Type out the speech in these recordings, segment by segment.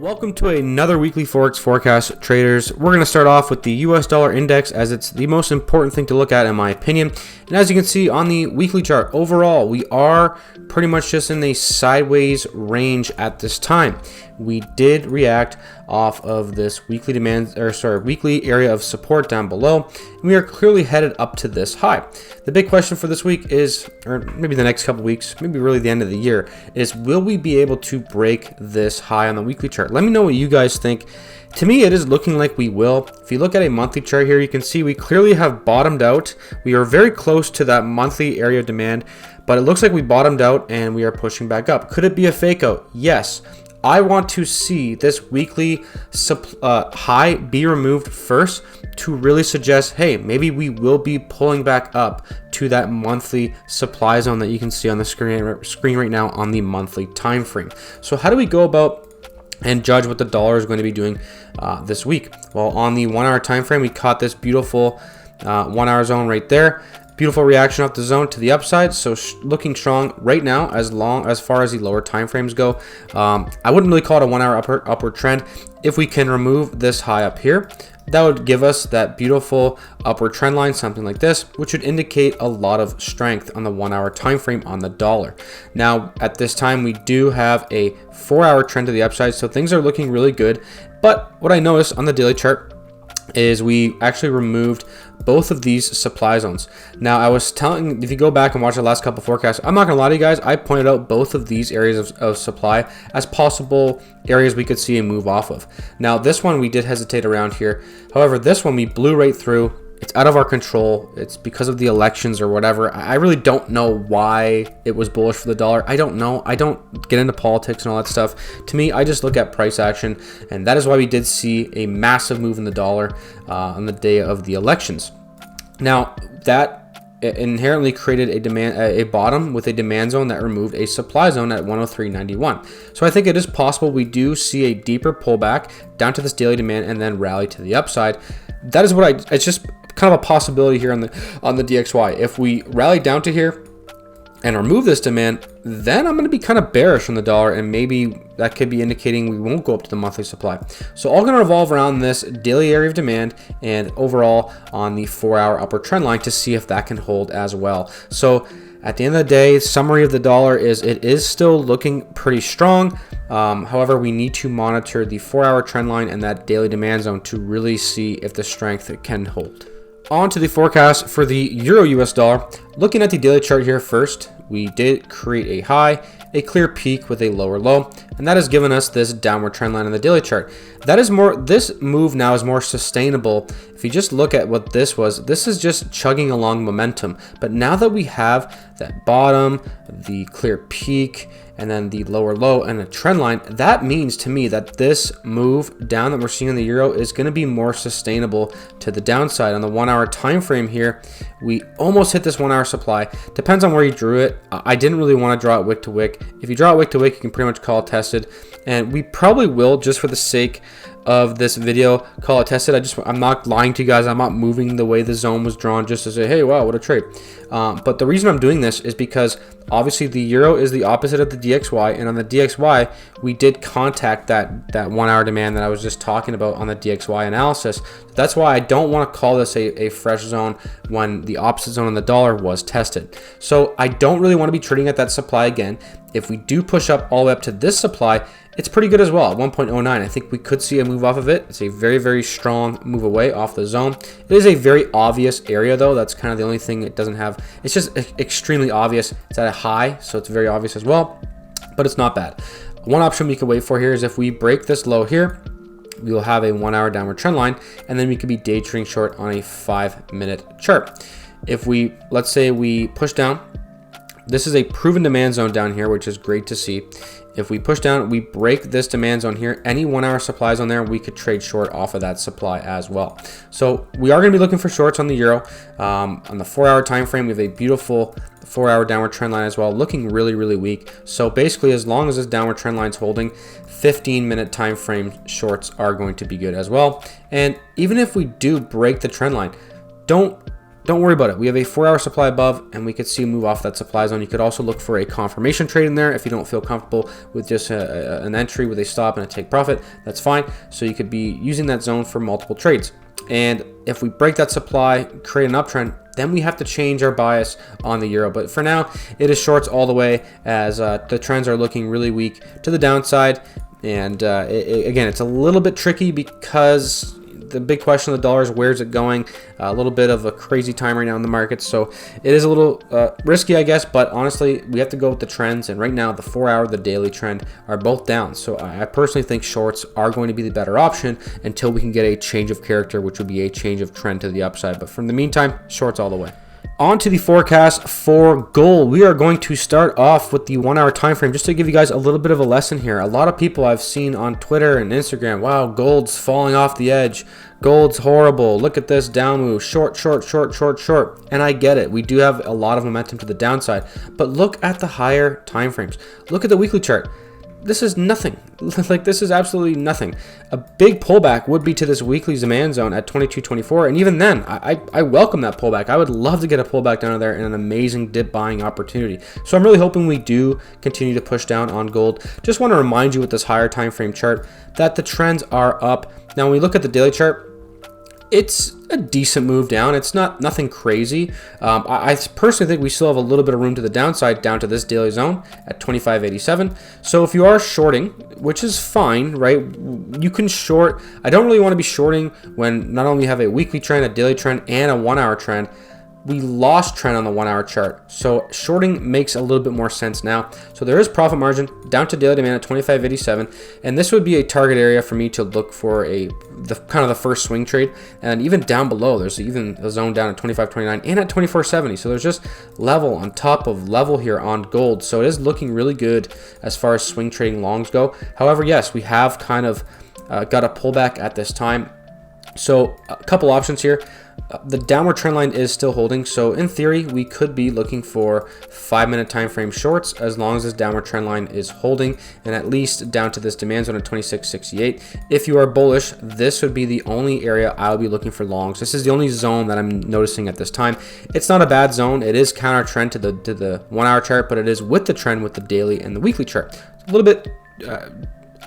Welcome to another weekly Forex forecast, traders. We're going to start off with the US dollar index as it's the most important thing to look at in my opinion. And as you can see on the weekly chart, overall, we are pretty much just in a sideways range at this time. We did react off of this weekly weekly area of support down below. And we are clearly headed up to this high. The big question for this week is, or maybe the next couple weeks, maybe really the end of the year, is will we be able to break this high on the weekly chart? Let me know what you guys think. To me, it is looking like we will. If you look at a monthly chart here, you can see we clearly have bottomed out. We are very close to that monthly area of demand, but it looks like we bottomed out and we are pushing back up. Could it be a fake out? Yes. I want to see this weekly high be removed first to really suggest, hey, maybe we will be pulling back up to that monthly supply zone that you can see on the screen right now on the monthly time frame. So how do we go about and judge what the dollar is going to be doing this week? Well, on the 1 hour time frame, we caught this beautiful 1 hour zone right there. Beautiful reaction off the zone to the upside, so looking strong right now as far as the lower time frames go. I wouldn't really call it a 1 hour upward trend. If we can remove this high up here, that would give us that beautiful upward trend line, something like this, which would indicate a lot of strength on the 1 hour time frame on the dollar. Now at this time, we do have a 4 hour trend to the upside, so things are looking really good. But what I noticed on the daily chart is we actually removed both of these supply zones. Now I was telling, if you go back and watch the last couple forecasts, I'm not gonna lie to you guys, I pointed out both of these areas of supply as possible areas we could see a move off of. Now this one we did hesitate around here. However, this one we blew right through. It's out of our control. It's because of the elections or whatever. I really don't know why it was bullish for the dollar. I don't know. I don't get into politics and all that stuff. To me, I just look at price action, and that is why we did see a massive move in the dollar on the day of the elections. Now, that inherently created a bottom with a demand zone that removed a supply zone at 103.91. So I think it is possible we do see a deeper pullback down to this daily demand and then rally to the upside. That is what it's just kind of a possibility here on the DXY. If we rally down to here and remove this demand, then I'm going to be kind of bearish on the dollar, and maybe that could be indicating we won't go up to the monthly supply. So all going to revolve around this daily area of demand and overall on the 4 hour upward trend line to see if that can hold as well. So at the end of the day, summary of the dollar is it is still looking pretty strong. However, we need to monitor the 4 hour trend line and that daily demand zone to really see if the strength can hold. On to the forecast for the Euro US dollar. Looking at the daily chart here first, we did create a high, a clear peak with a lower low, and that has given us this downward trend line on the daily chart. That is more, this move now is more sustainable. If you just look at what this was, this is just chugging along momentum. But now that we have that bottom, the clear peak, and then the lower low and a trend line, that means to me that this move down that we're seeing in the euro is going to be more sustainable to the downside. On the 1 hour time frame here, we almost hit this 1 hour supply. Depends on where you drew it. I didn't really want to draw it wick to wick. If you draw it wick to wick, you can pretty much call it tested, and we probably will, just for the sake of this video, call it tested. I'm not lying to you guys. I'm not moving the way the zone was drawn just to say, hey, wow, what a trade. But the reason I'm doing this is because obviously the euro is the opposite of the DXY, and on the DXY we did contact that 1 hour demand that I was just talking about on the DXY analysis. That's why I don't want to call this a fresh zone when the opposite zone on the dollar was tested. So I don't really want to be trading at that supply again. If we do push up all the way up to this supply, it's pretty good as well at 1.09. I think we could see a move off of it. It's a very, very strong move away off the zone. It is a very obvious area though. That's kind of the only thing it doesn't have. It's just extremely obvious. It's at a high, so it's very obvious as well, but it's not bad. One option we could wait for here is if we break this low here, we will have a 1 hour downward trend line, and then we could be day trading short on a 5-minute chart. If we, let's say we push down, this is a proven demand zone down here, which is great to see. If we push down, we break this demand zone here, any 1 hour supplies on there, we could trade short off of that supply as well. So we are going to be looking for shorts on the euro. On the 4 hour time frame, we have a beautiful 4 hour downward trend line as well, looking really, really weak. So basically, as long as this downward trend line is holding, 15-minute time frame shorts are going to be good as well. And even if we do break the trend line, don't don't worry about it. We have a 4-hour supply above, and we could see a move off that supply zone. You could also look for a confirmation trade in there if you don't feel comfortable with just an entry with a stop and a take profit. That's fine. So you could be using that zone for multiple trades. And if we break that supply, create an uptrend, then we have to change our bias on the euro. But for now, it is shorts all the way, as the trends are looking really weak to the downside. And again, it's a little bit tricky because the big question of the dollar is where's it going. A little bit of a crazy time right now in the market, so it is a little risky, I guess, but honestly we have to go with the trends, and right now the 4-hour, the daily trend are both down. So I personally think shorts are going to be the better option until we can get a change of character, which would be a change of trend to the upside. But from the meantime, shorts all the way. On to the forecast for gold. We are going to start off with the 1-hour time frame, just to give you guys a little bit of a lesson here. A lot of people I've seen on Twitter and Instagram, wow, gold's falling off the edge, gold's horrible, look at this down move, short, short, short, short, short. And I get it, we do have a lot of momentum to the downside, but look at the higher time frames. Look at the weekly chart. This is nothing. Like, this is absolutely nothing. A big pullback would be to this weekly demand zone at 22.24, and even then, I welcome that pullback. I would love to get a pullback down to there and an amazing dip buying opportunity. So I'm really hoping we do continue to push down on gold. Just want to remind you with this higher time frame chart that the trends are up. Now, when we look at the daily chart, it's a decent move down. It's nothing crazy. I personally think we still have a little bit of room to the downside down to this daily zone at 25.87. So if you are shorting, which is fine, right? You can short. I don't really want to be shorting when not only have a weekly trend, a daily trend, and a 1-hour trend. We lost trend on the 1-hour chart, so shorting makes a little bit more sense now. So there is profit margin down to daily demand at 25.87, and this would be a target area for me to look for kind of the first swing trade. And even down below, there's even a zone down at 25.29 and at 24.70. So there's just level on top of level here on gold. So it is looking really good as far as swing trading longs go. However, yes, we have kind of got a pullback at this time. So a couple options here. The downward trend line is still holding, so in theory we could be looking for 5-minute time frame shorts as long as this downward trend line is holding, and at least down to this demand zone at 26.68. If you are bullish, this would be the only area I'll be looking for longs. This is the only zone that I'm noticing at this time. It's not a bad zone. It is counter trend to the 1-hour chart, but it is with the trend with the daily and the weekly chart. It's a little bit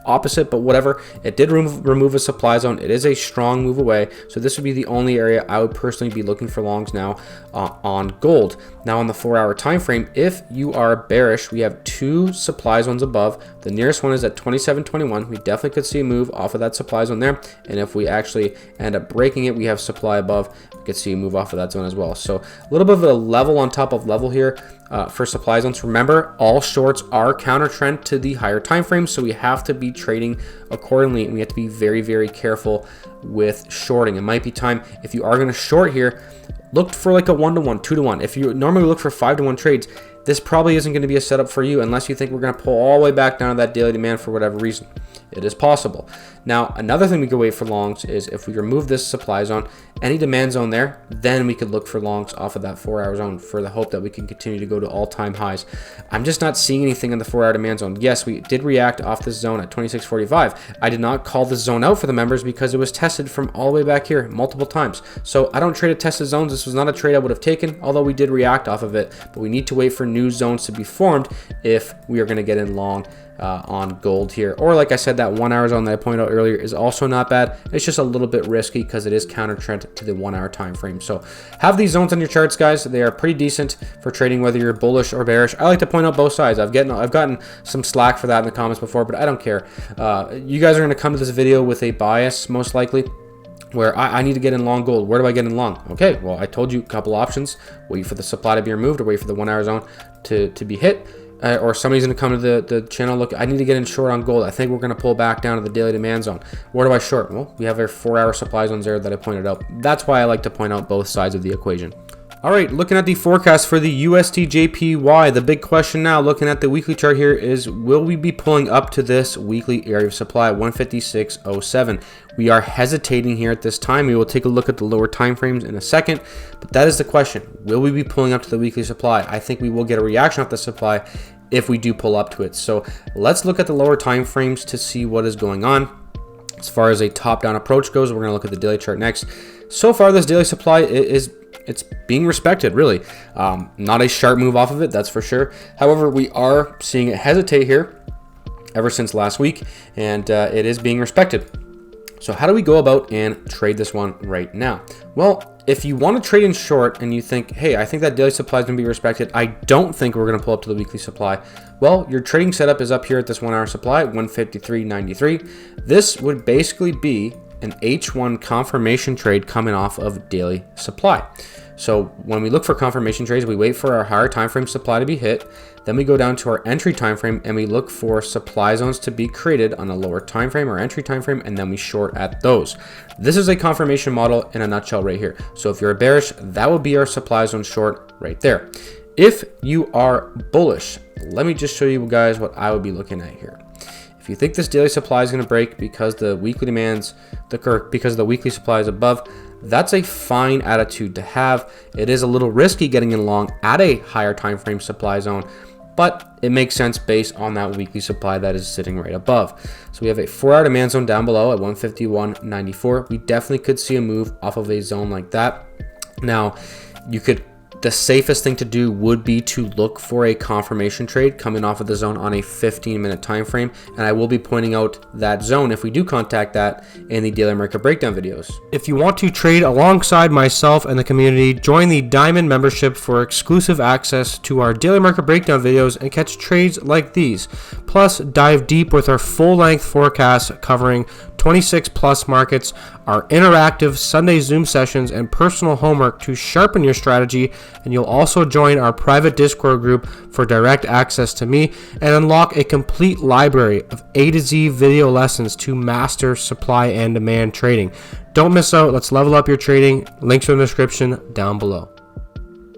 opposite, but whatever. It did remove a supply zone. It is a strong move away, so this would be the only area I would personally be looking for longs now on gold. Now on the 4-hour time frame, if you are bearish, we have 2 supply zones above. The nearest one is at 27.21. We definitely could see a move off of that supply zone there, and if we actually end up breaking it, we have supply above. We could see a move off of that zone as well. So a little bit of a level on top of level here for supply zones. Remember, all shorts are counter trend to the higher time frame, so we have to be trading accordingly, and we have to be very, very careful with shorting. It might be time, if you are going to short here, look for like a 1-to-1, 2-to-1. If you normally look for 5-to-1 trades, this probably isn't going to be a setup for you unless you think we're going to pull all the way back down to that daily demand for whatever reason. It is possible. Now, another thing we could wait for longs is if we remove this supply zone, any demand zone there, then we could look for longs off of that 4-hour zone for the hope that we can continue to go to all-time highs. I'm just not seeing anything in the 4-hour demand zone. Yes, we did react off this zone at 26.45. I did not call this zone out for the members because it was tested from all the way back here multiple times. So I don't trade at tested zones. This was not a trade I would have taken, although we did react off of it. But we need to wait for new zones to be formed if we are going to get in long on gold here. Or like I said, that 1-hour zone that I pointed out earlier is also not bad. It's just a little bit risky because it is counter trend to the 1-hour time frame. So have these zones on your charts, guys. They are pretty decent for trading whether you're bullish or bearish. I like to point out both sides. I've gotten some slack for that in the comments before, but I don't care. You guys are going to come to this video with a bias most likely, where I need to get in long gold. Where do I get in long? Okay, well, I told you a couple options. Wait for the supply to be removed, or wait for the 1-hour zone to be hit. Or somebody's going to come to the channel, look, I need to get in short on gold. I think we're going to pull back down to the daily demand zone. Where do I short? Well, we have our 4-hour supply zones there that I pointed out. That's why I like to point out both sides of the equation. All right, looking at the forecast for the USDJPY, the big question now, looking at the weekly chart here, is will we be pulling up to this weekly area of supply, 156.07? We are hesitating here at this time. We will take a look at the lower time frames in a second, but that is the question. Will we be pulling up to the weekly supply? I think we will get a reaction off the supply if we do pull up to it. So let's look at the lower time frames to see what is going on. As far as a top-down approach goes, we're going to look at the daily chart next. So far, this daily supply is it's being respected, really. Not a sharp move off of it, that's for sure. However, we are seeing it hesitate here ever since last week, and it is being respected. So how do we go about and trade this one right now? Well, if you want to trade in short and you think, hey, I think that daily supply is going to be respected, I don't think we're going to pull up to the weekly supply. Well, your trading setup is up here at this 1 hour supply, 153.93. This would basically be an H1 confirmation trade coming off of daily supply. So when we look for confirmation trades, we wait for our higher time frame supply to be hit. Then we go down to our entry time frame and we look for supply zones to be created on a lower time frame or entry time frame, and then we short at those. This is a confirmation model in a nutshell right here. So if you're bearish, that would be our supply zone short right there. If you are bullish, let me just show you guys what I would be looking at here. If you think this daily supply is going to break because the weekly demands, because the weekly supply is above, that's a fine attitude to have. It is a little risky getting in long at a higher time frame supply zone, but it makes sense based on that weekly supply that is sitting right above. So we have a 4 hour demand zone down below at 151.94. We definitely could see a move off of a zone like that. Now, the safest thing to do would be to look for a confirmation trade coming off of the zone on a 15-minute time frame, and I will be pointing out that zone if we do contact that in the daily market breakdown videos. If you want to trade alongside myself and the community, join the Diamond membership for exclusive access to our daily market breakdown videos and catch trades like these. Plus, dive deep with our full-length forecast covering 26 plus markets, our interactive Sunday Zoom sessions, and personal homework to sharpen your strategy. And you'll also join our private Discord group for direct access to me and unlock a complete library of A to Z video lessons to master supply and demand trading. Don't miss out. Let's level up your trading. Links in the description down below.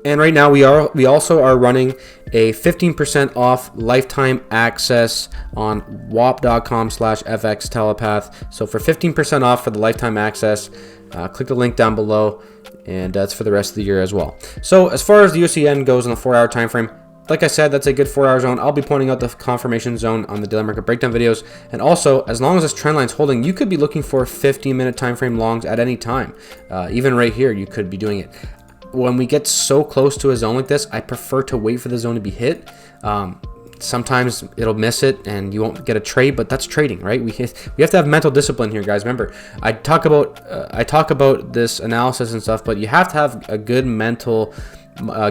And right now we also are running a 15% off lifetime access on wap.com/FX telepath. So for 15% off for the lifetime access, click the link down below, and that's for the rest of the year as well. So as far as the USDN goes in the 4 hour time frame, like I said, that's a good 4 hour zone. I'll be pointing out the confirmation zone on the daily market breakdown videos. And also, as long as this trend line's holding, you could be looking for 15-minute time frame longs at any time. Even right here, you could be doing it. When we get so close to a zone like this, I prefer to wait for the zone to be hit. Sometimes it'll miss it and you won't get a trade, but that's trading, right? We have to have mental discipline here, guys. Remember, I talk about this analysis and stuff, but you have to have a good mental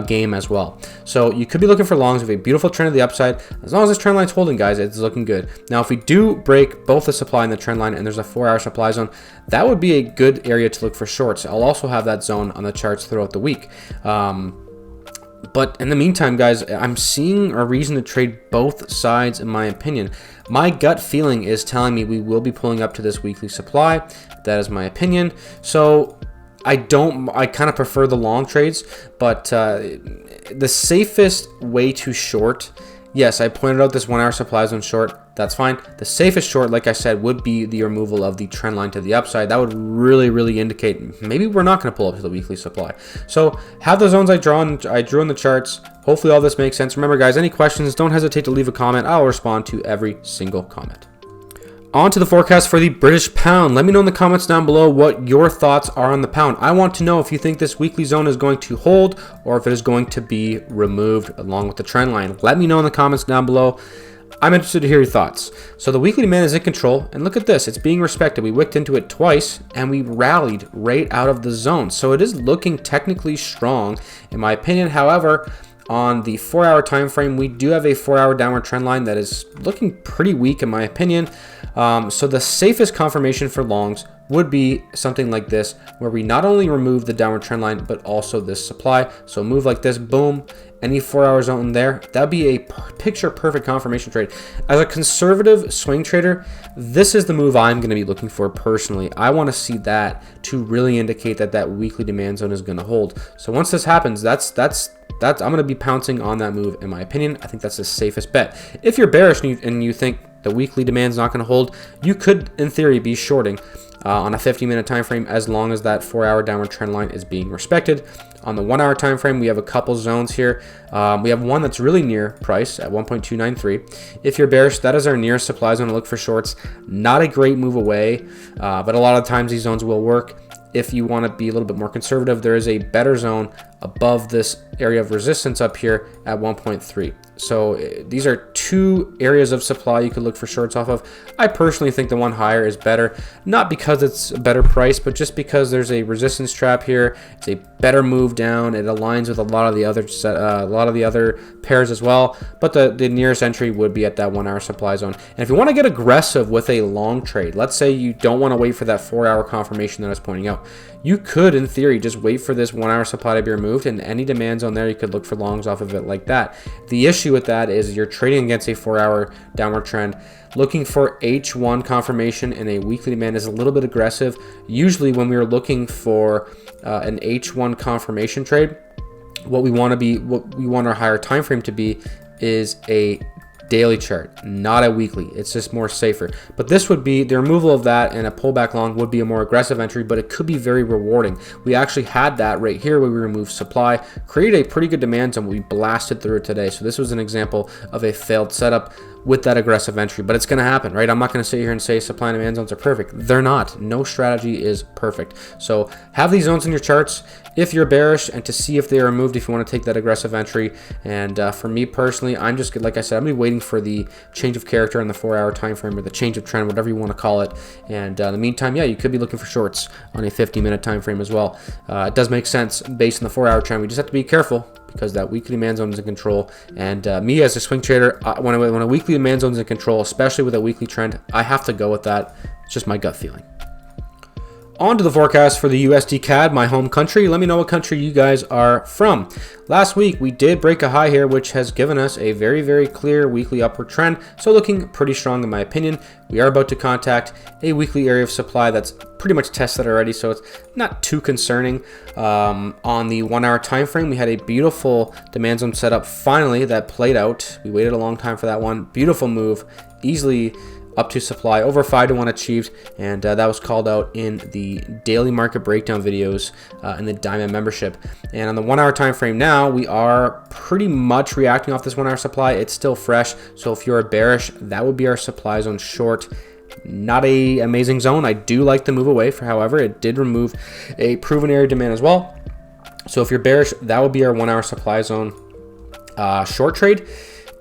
game as well. So you could be looking for longs with a beautiful trend to the upside. As long as this trend line's holding, guys, it's looking good. Now, if we do break both the supply and the trend line and there's a 4 hour supply zone, that would be a good area to look for shorts. I'll also have that zone on the charts throughout the week. But in the meantime, guys, I'm seeing a reason to trade both sides, in my opinion. My gut feeling is telling me we will be pulling up to this weekly supply. That is my opinion. So I kind of prefer the long trades, but the safest way to short, yes, I pointed out this 1 hour supply zone short. That's fine. The safest short, like I said, would be the removal of the trend line to the upside. That would really indicate maybe we're not going to pull up to the weekly supply. So have the zones I drew in the charts. Hopefully all this makes sense. Remember, guys, any questions, don't hesitate to leave a comment. I'll respond to every single comment. On to the forecast for the British pound. Let me know in the comments down below what your thoughts are on the pound. I want to know if you think this weekly zone is going to hold or if it is going to be removed along with the trend line. Let me know in the comments down below. I'm interested to hear your thoughts. So the weekly demand is in control, and look at this. It's being respected. We wicked into it twice, and we rallied right out of the zone. So it is looking technically strong, in my opinion. However, on the 4 hour time frame, we do have a 4 hour downward trend line that is looking pretty weak, in my opinion. So the safest confirmation for longs would be something like this, where we not only remove the downward trend line, but also this supply. So a move like this, boom, any 4 hour zone there, that'd be a picture perfect confirmation trade. As a conservative swing trader, this is the move I'm going to be looking for personally. I want to see that to really indicate that that weekly demand zone is going to hold. So once this happens, I'm going to be pouncing on that move, in my opinion. I think that's the safest bet. If you're bearish and you think the weekly demand is not going to hold, you could, in theory, be shorting on a 50-minute time frame as long as that 4 hour downward trend line is being respected. On the 1 hour time frame, we have a couple zones here. We have one that's really near price at 1.293. If you're bearish, that is our nearest supply zone to look for shorts. Not a great move away, but a lot of times these zones will work. if you want to be a little bit more conservative, there is a better zone above this area of resistance up here at 1.3. So these are two areas of supply you could look for shorts off of. I personally think the one higher is better, not because it's a better price, but just because there's a resistance trap here. It's a better move down. It aligns with a lot of the other pairs as well. But the nearest entry would be at that 1 hour supply zone. And if you want to get aggressive with a long trade, let's say you don't want to wait for that 4 hour confirmation that I was pointing out, you could, in theory, just wait for this 1 hour supply to be removed, and any demands on there, you could look for longs off of it like that. The issue with that is you're trading against a 4 hour downward trend. Looking for H1 confirmation in a weekly demand is a little bit aggressive. Usually when we are looking for an H1 confirmation trade, what we want our higher time frame to be is a daily chart, not a weekly. It's just more safer. But this would be the removal of that, and a pullback long would be a more aggressive entry, but it could be very rewarding. We actually had that right here where we removed supply, created a pretty good demand zone. We blasted through it today. So this was an example of a failed setup with that aggressive entry, but it's going to happen, right? I'm not going to sit here and say supply and demand zones are perfect. They're not. No strategy is perfect. So have these zones in your charts if you're bearish, and to see if they are removed if you want to take that aggressive entry. And for me personally, I'm just, like I said, I'm going to be waiting for the change of character on the 4 hour time frame, or the change of trend, whatever you want to call it. And in the meantime, yeah, you could be looking for shorts on a 50-minute time frame as well. It does make sense based on the 4 hour trend. We just have to be careful, because that weekly demand zone is in control. And me as a swing trader, when a weekly demand zone is in control, especially with a weekly trend, I have to go with that. It's just my gut feeling. On to the forecast for the USDCAD, my home country. Let me know what country you guys are from. Last week, we did break a high here, which has given us a very, very clear weekly upward trend. So looking pretty strong in my opinion. We are about to contact a weekly area of supply that's pretty much tested already, so it's not too concerning. On the 1 hour time frame, we had a beautiful demand zone setup finally that played out. We waited a long time for that one. Beautiful move, easily up to supply, over 5-to-1 achieved, and that was called out in the daily market breakdown videos in the Diamond membership. And on the 1 hour time frame now, we are pretty much reacting off this 1 hour supply. It's still fresh, so if you're bearish, that would be our supply zone short. Not a amazing zone. I do like the move away, however, it did remove a proven area of demand as well. So if you're bearish, that would be our 1 hour supply zone short trade.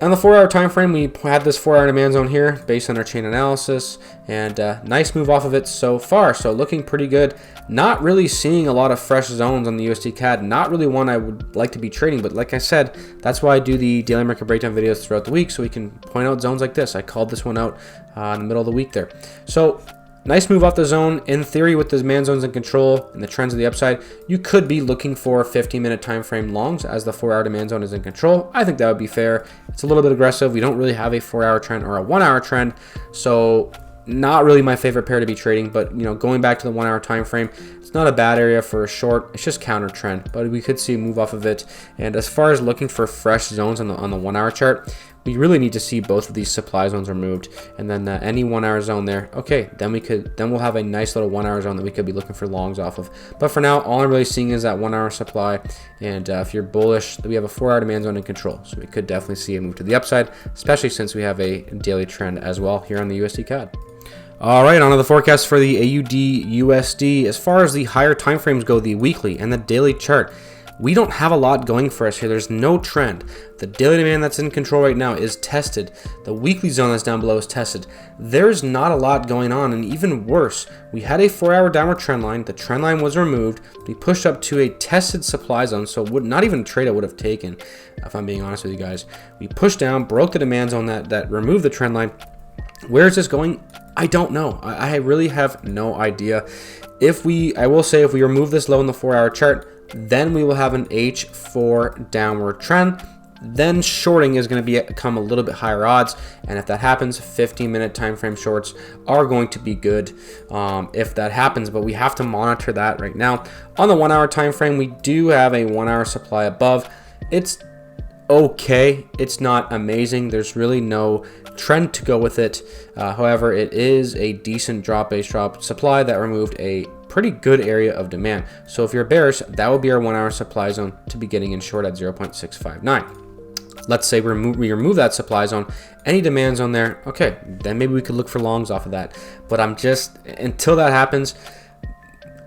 On the 4 hour time frame, we had this 4 hour demand zone here based on our chain analysis, and nice move off of it so far. So looking pretty good. Not really seeing a lot of fresh zones on the USDCAD. Not really one I would like to be trading, but like I said, that's why I do the daily market breakdown videos throughout the week, so we can point out zones like this. I called this one out in the middle of the week there. So nice move off the zone. In theory, with the demand zones in control and the trends of the upside, you could be looking for 15-minute time frame longs as the 4 hour demand zone is in control. I think that would be fair. It's a little bit aggressive. We don't really have a 4 hour trend or a 1 hour trend, so not really my favorite pair to be trading. But you know, going back to the 1 hour time frame, it's not a bad area for a short. It's just counter trend, but we could see a move off of it. And as far as looking for fresh zones on the 1 hour chart, we really need to see both of these supply zones removed, and then any 1 hour zone there. Okay, then we'll have a nice little 1 hour zone that we could be looking for longs off of. But for now, all I'm really seeing is that 1 hour supply. And if you're bullish, we have a 4 hour demand zone in control, so we could definitely see a move to the upside, especially since we have a daily trend as well here on the USDCAD. All right, on to the forecast for the AUDUSD. As far as the higher time frames go, the weekly and the daily chart, we don't have a lot going for us here. There's no trend. The daily demand that's in control right now is tested. The weekly zone that's down below is tested. There's not a lot going on, and even worse, we had a 4 hour downward trend line. The trend line was removed. We pushed up to a tested supply zone, so not even a trade I would have taken, if I'm being honest with you guys. We pushed down, broke the demand zone that removed the trend line. Where is this going? I don't know. I really have no idea. I will say if we remove this low in the 4 hour chart, then we will have an H4 downward trend. Then shorting is going to become a little bit higher odds, and if that happens, 15-minute time frame shorts are going to be good if that happens, but we have to monitor that right now. On the 1 hour time frame, we do have a 1 hour supply above. It's okay. It's not amazing. There's really no trend to go with it. However, it is a decent drop-based drop supply that removed a pretty good area of demand. So if you're bearish, that will be our 1 hour supply zone to be getting in short at 0.659. Let's say we remove that supply zone, any demand zone there, okay, then maybe we could look for longs off of that. But until that happens,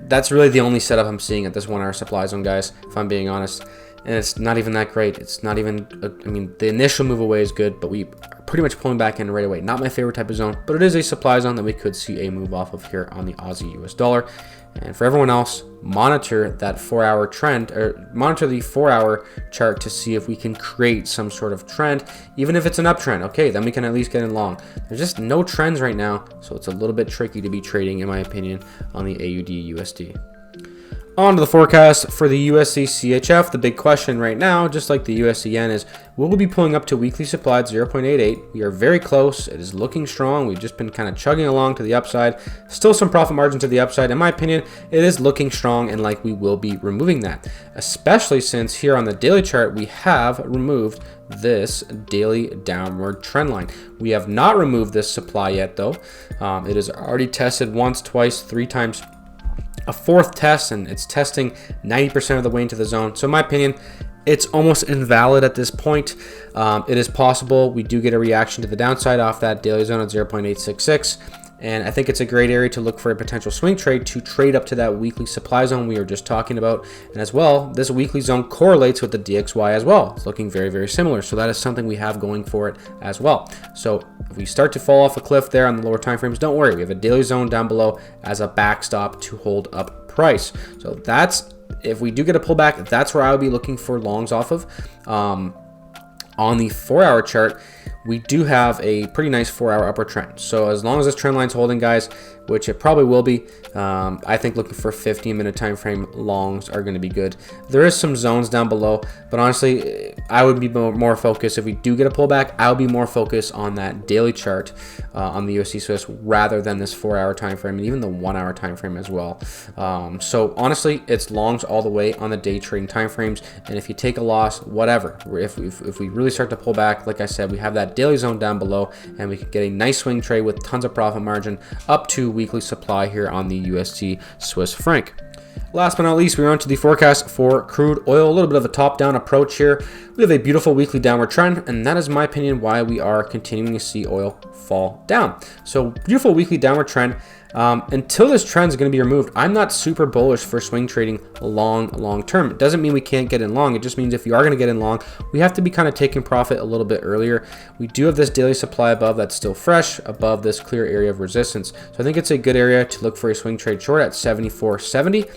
that's really the only setup I'm seeing at this 1 hour supply zone, guys, if I'm being honest. And it's not even that great. It's not even, I mean, the initial move away is good, but we are pretty much pulling back in right away. Not my favorite type of zone, but it is a supply zone that we could see a move off of here on the Aussie US dollar. And for everyone else, monitor that 4 hour trend, or monitor the 4 hour chart to see if we can create some sort of trend, even if it's an uptrend. Okay, then we can at least get in long. There's just no trends right now, so it's a little bit tricky to be trading, in my opinion, on the AUDUSD. On to the forecast for the USDCHF. The big question right now, just like the USD yen, is will we be pulling up to weekly supply at 0.88? We are very close. It is looking strong. We've just been kind of chugging along to the upside. Still some profit margin to the upside. In my opinion, it is looking strong and like we will be removing that, especially since here on the daily chart, we have removed this daily downward trend line. We have not removed this supply yet, though. It is already tested once, twice, 3 times. A 4th test, and it's testing 90% of the way into the zone. So in my opinion, it's almost invalid at this point. It is possible we do get a reaction to the downside off that daily zone at 0.866. And I think it's a great area to look for a potential swing trade to trade up to that weekly supply zone we were just talking about. And as well, this weekly zone correlates with the DXY as well. It's looking very, very similar. So that is something we have going for it as well. So if we start to fall off a cliff there on the lower time frames, don't worry. We have a daily zone down below as a backstop to hold up price. So that's, if we do get a pullback, that's where I would be looking for longs off of. On the 4 hour chart, we do have a pretty nice 4 hour upward trend. So as long as this trend line's holding, guys, which it probably will be, I think looking for 15-minute time frame longs are going to be good. There is some zones down below, but honestly, I would be more focused. If we do get a pullback, I'll be more focused on that daily chart on the USD Swiss rather than this 4 hour time frame and even the 1 hour time frame as well. So honestly, it's longs all the way on the day trading time frames. And if you take a loss, whatever, if we really start to pull back, like I said, we have that daily zone down below and we could get a nice swing trade with tons of profit margin up to weekly supply here on the USD Swiss franc. Last but not least, we're on to the forecast for crude oil. A little bit of a top-down approach here. We have a beautiful weekly downward trend, and that is, in my opinion, why we are continuing to see oil fall down. So beautiful weekly downward trend. Until this trend is going to be removed, I'm not super bullish for swing trading long term. It doesn't mean we can't get in long. It just means if you are going to get in long, we have to be kind of taking profit a little bit earlier. We do have this daily supply above that's still fresh above this clear area of resistance. So I think it's a good area to look for a swing trade short at 74.70.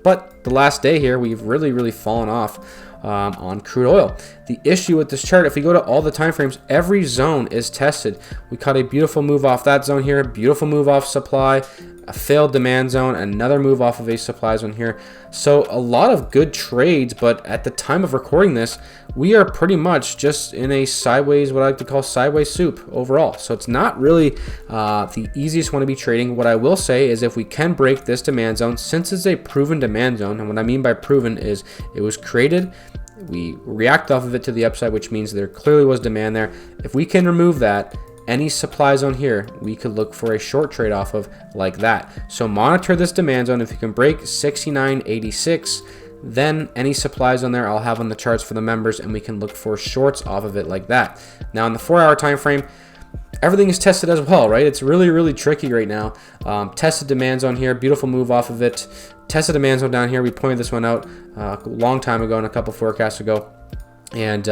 But the last day here, we've really fallen off on crude oil. The issue with this chart, if we go to all the time frames, every zone is tested. We caught a beautiful move off that zone here, beautiful move off supply, a failed demand zone, another move off of a supply zone here. So a lot of good trades, but at the time of recording this, we are pretty much just in a sideways, what I like to call sideways soup overall. So it's not really the easiest one to be trading. What I will say is if we can break this demand zone, since it's a proven demand zone, and what I mean by proven is it was created, we react off of it to the upside, which means there clearly was demand there. If we can remove that, any supply zone here, we could look for a short trade off of like that. So monitor this demand zone. If you can break 69.86, then any supply zone there I'll have on the charts for the members, and we can look for shorts off of it like that. Now in the 4 hour time frame, everything is tested as well, right? It's really tricky right now. Tested demand zone here, beautiful move off of it. Tested demand zone down here. We pointed this one out a long time ago and a couple forecasts ago. And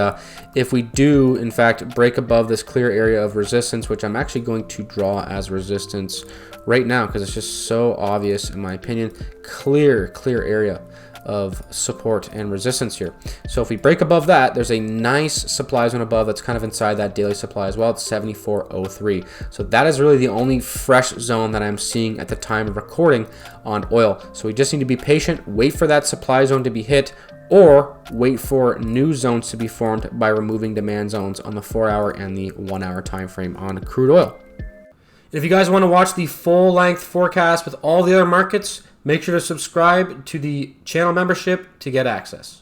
if we do, in fact, break above this clear area of resistance, which I'm actually going to draw as resistance right now because it's just so obvious, in my opinion, clear area of support and resistance here. So if we break above that, there's a nice supply zone above that's kind of inside that daily supply as well. It's 74.03. So that is really the only fresh zone that I'm seeing at the time of recording on oil. So we just need to be patient, wait for that supply zone to be hit, or wait for new zones to be formed by removing demand zones on the 4 hour and the 1 hour time frame on crude oil. And if you guys want to watch the full length forecast with all the other markets, make sure to subscribe to the channel membership to get access.